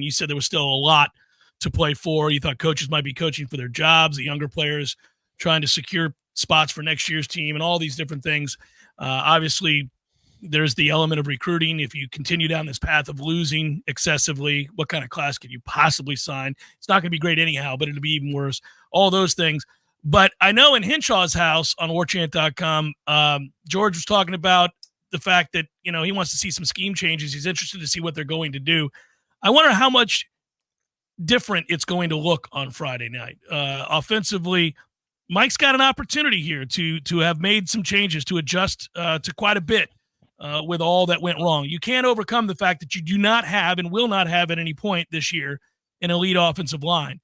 You said there was still a lot to play for. You thought coaches might be coaching for their jobs, the younger players trying to secure spots for next year's team and all these different things. Obviously, there's the element of recruiting. If you continue down this path of losing excessively, what kind of class could you possibly sign? It's not going to be great anyhow, but it'll be even worse. All those things. But I know in Henshaw's house on warchant.com, George was talking about the fact that, he wants to see some scheme changes. He's interested to see what they're going to do. I wonder how much different it's going to look on Friday night. Offensively, Mike's got an opportunity here to have made some changes, to adjust to quite a bit with all that went wrong. You can't overcome the fact that you do not have and will not have at any point this year an elite offensive line.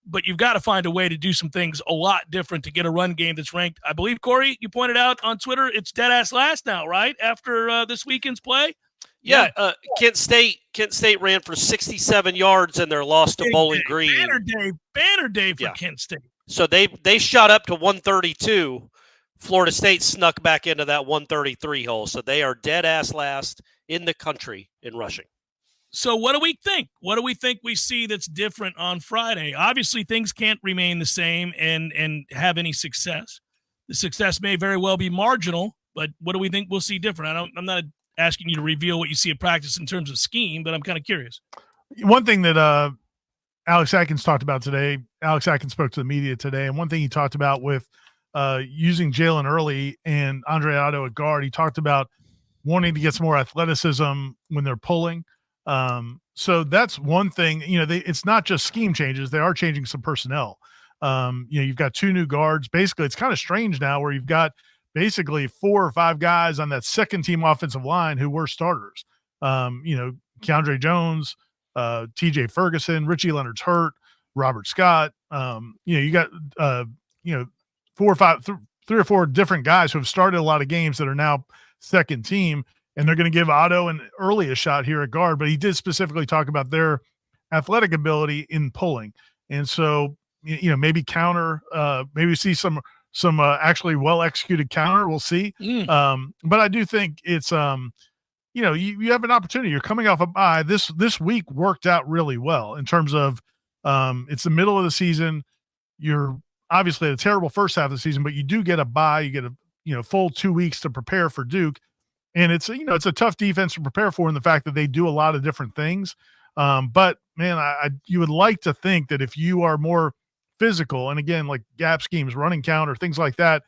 But you've got to find a way to do some things a lot different to get a run game that's ranked. I believe, Corey, you pointed out on Twitter, it's dead ass last now, right? After this weekend's play? Yeah, Kent State ran for 67 yards in their loss to Bowling Green. Banner day for Kent State. So they shot up to 132. Florida State snuck back into that 133 hole. So they are dead ass last in the country in rushing. So what do we think? What do we think we see that's different on Friday? Obviously, things can't remain the same and have any success. The success may very well be marginal, but what do we think we'll see different? I'm not asking you to reveal what you see at practice in terms of scheme, but I'm kind of curious. One thing that Alex Atkins talked about today, Alex Atkins spoke to the media today, and one thing he talked about with using Jalen Early and Andre Otto at guard, he talked about wanting to get some more athleticism when they're pulling. So that's one thing, it's not just scheme changes. They are changing some personnel. You've got two new guards. Basically, it's kind of strange now where you've got basically 4 or 5 guys on that second team offensive line who were starters. Keandre Jones, TJ Ferguson, Richie Leonard's hurt, Robert Scott. You got, 3 or 4 different guys who have started a lot of games that are now second team. And they're going to give Otto an early a shot here at guard, but he did specifically talk about their athletic ability in pulling. And so, maybe counter, maybe see some actually well-executed counter. We'll see. But I do think it's, you have an opportunity. You're coming off a bye. This week worked out really well in terms of it's the middle of the season. You're obviously at a terrible first half of the season, but you do get a bye. You get a full 2 weeks to prepare for Duke. And it's a tough defense to prepare for in the fact that they do a lot of different things. But man, you would like to think that if you are more physical, and again, like gap schemes, running counter, things like that,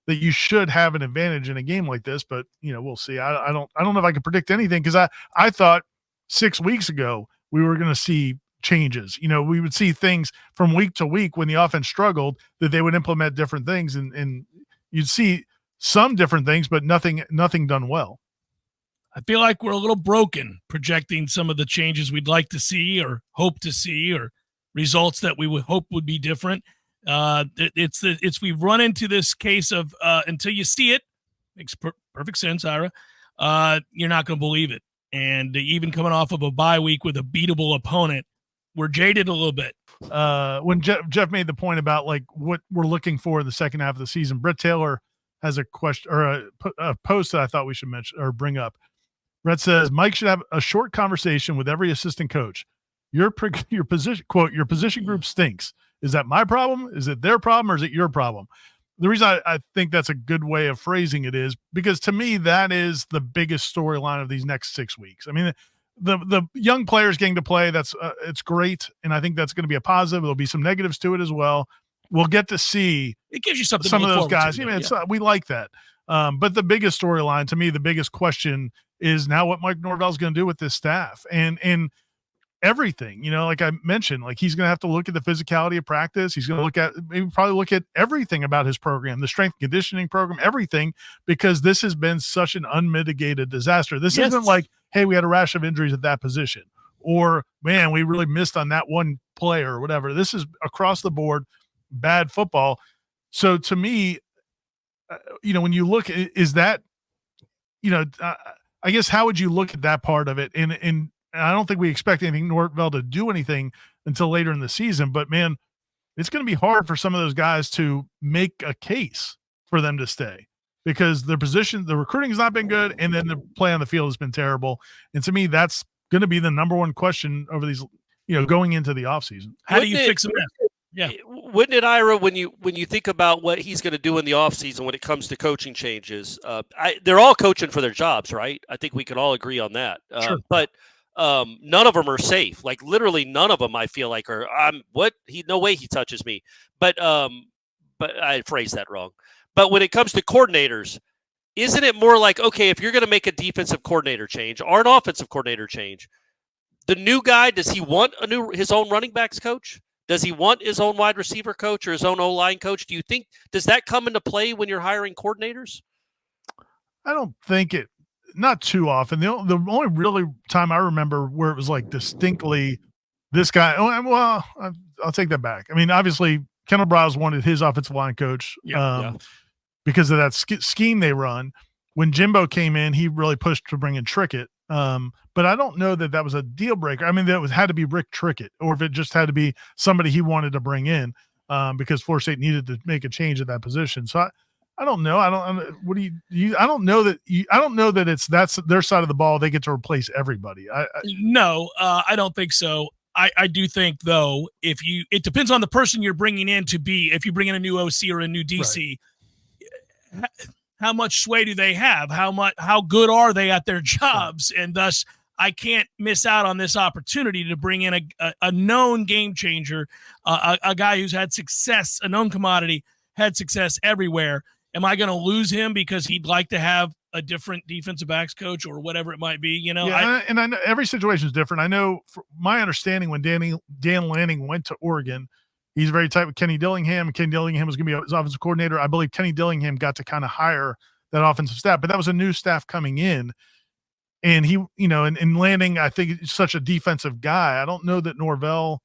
that you should have an advantage in a game like this. But we'll see. I don't know if I can predict anything, because I thought 6 weeks ago we were going to see changes. We would see things from week to week when the offense struggled, that they would implement different things, and you'd see some different things, but nothing done well. I feel like we're a little broken projecting some of the changes we'd like to see or hope to see, or results that we would hope would be different. We've run into this case of until you see it, makes perfect sense, Ira. You're not going to believe it. And even coming off of a bye week with a beatable opponent, we're jaded a little bit. When Jeff made the point about like what we're looking for in the second half of the season, Brett Taylor has a question or a post that I thought we should mention or bring up. Brett says Mike should have a short conversation with every assistant coach. Your position, quote, your position group stinks. Is that my problem? Is it their problem, or is it your problem? The reason I think that's a good way of phrasing it is because to me, that is the biggest storyline of these next 6 weeks. I mean, the young players getting to play, that's it's great. And I think that's going to be a positive. There'll be some negatives to it as well. We'll get to see it gives you something some of those guys. We like that. But the biggest storyline to me, the biggest question is now what Mike Norvell is going to do with this staff and everything, like I mentioned, like he's going to have to look at the physicality of practice. He's going to probably look at everything about his program, the strength and conditioning program, everything, because this has been such an unmitigated disaster. This isn't like, hey, we had a rash of injuries at that position, or man, we really missed on that one player or whatever. This is across the board bad football. So to me, when you look, is that, I guess, how would you look at that part of it? And I don't think we expect anything Norvell to do anything until later in the season, but man, it's going to be hard for some of those guys to make a case for them to stay because their position, the recruiting has not been good. And then the play on the field has been terrible. And to me, that's going to be the number one question over these, going into the offseason. How do you fix a mess? Yeah. Wouldn't it, Ira, when you think about what he's going to do in the offseason when it comes to coaching changes, they're all coaching for their jobs, right? I think we can all agree on that. Sure. But none of them are safe. Like literally none of them I feel like are no way he touches me. But I phrased that wrong. But when it comes to coordinators, isn't it more like, okay, if you're going to make a defensive coordinator change or an offensive coordinator change, the new guy, does he want his own running backs coach? Does he want his own wide receiver coach or his own O-line coach? Do you think, does that come into play when you're hiring coordinators? I don't think it, not too often. The only really time I remember where it was like distinctly this guy, well, I'll take that back. I mean, obviously Kendall Browse wanted his offensive line coach because of that scheme they run. When Jimbo came in, he really pushed to bring in Trickett. But I don't know that was a deal breaker. I mean, that had to be Rick Trickett, or if it just had to be somebody he wanted to bring in because Florida State needed to make a change at that position. So I don't know. I don't know that that's their side of the ball. They get to replace everybody. No, I don't think so. I do think though, it depends on the person you're bringing in to be, if you bring in a new OC or a new DC, right. How much sway do they have? How good are they at their jobs? And thus, I can't miss out on this opportunity to bring in a known game changer, a guy who's had success, a known commodity, had success everywhere. Am I going to lose him because he'd like to have a different defensive backs coach or whatever it might be? I know every situation is different. I know, from my understanding, when Dan Lanning went to Oregon, he's very tight with Kenny Dillingham. Kenny Dillingham was going to be his offensive coordinator. I believe Kenny Dillingham got to kind of hire that offensive staff, but that was a new staff coming in. And he, in Lanning, I think is such a defensive guy. I don't know that Norvell,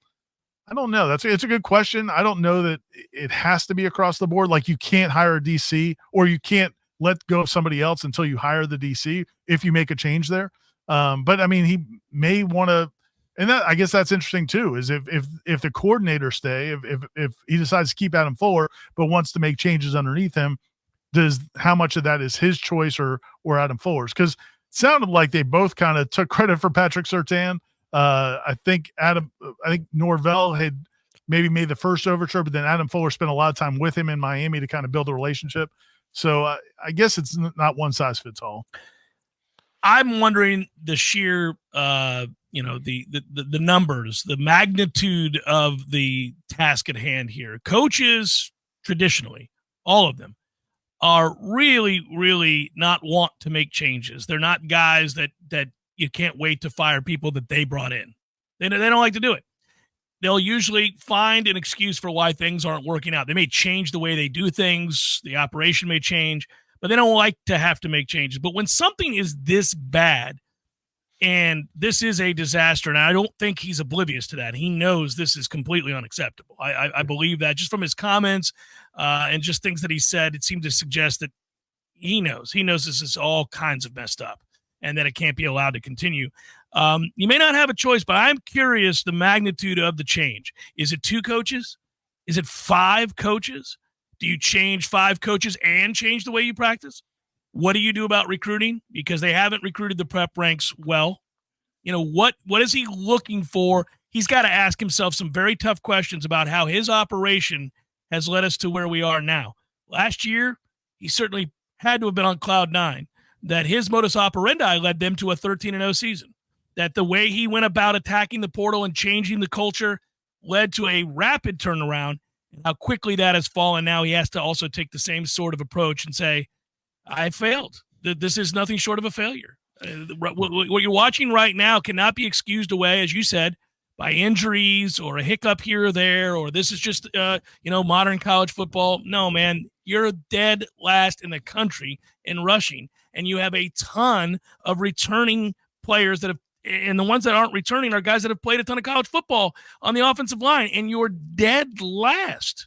I don't know. It's a good question. I don't know that it has to be across the board. Like you can't hire a DC or you can't let go of somebody else until you hire the DC if you make a change there. But I mean, he may want to, and I guess that's interesting too, is if the coordinator stay, if he decides to keep Adam Fuller, but wants to make changes underneath him, how much of that is his choice or Adam Fuller's? Because it sounded like they both kind of took credit for Patrick Surtain. I think Norvell had maybe made the first overture, but then Adam Fuller spent a lot of time with him in Miami to kind of build a relationship. So I guess it's not one size fits all. I'm wondering the sheer, the numbers, the magnitude of the task at hand here. Coaches, traditionally, all of them, are really, really not want to make changes. They're not guys that you can't wait to fire people that they brought in. They don't like to do it. They'll usually find an excuse for why things aren't working out. They may change the way they do things. The operation may change, but they don't like to have to make changes. But when something is this bad, and this is a disaster, and I don't think he's oblivious to that. He knows this is completely unacceptable. I believe that just from his comments and just things that he said, it seemed to suggest that he knows. He knows this is all kinds of messed up and that it can't be allowed to continue. You may not have a choice, but I'm curious the magnitude of the change. Is it 2 coaches? Is it 5 coaches? Do you change 5 coaches and change the way you practice? What do you do about recruiting? Because they haven't recruited the prep ranks well. What is he looking for? He's got to ask himself some very tough questions about how his operation has led us to where we are now. Last year, he certainly had to have been on cloud 9, that his modus operandi led them to a 13-0 season, that the way he went about attacking the portal and changing the culture led to a rapid turnaround, and how quickly that has fallen. Now he has to also take the same sort of approach and say, I failed. This is nothing short of a failure. What you're watching right now cannot be excused away, as you said, by injuries or a hiccup here or there, or this is just, modern college football. No, man, you're dead last in the country in rushing, and you have a ton of returning players that have, and the ones that aren't returning are guys that have played a ton of college football on the offensive line, and you're dead last.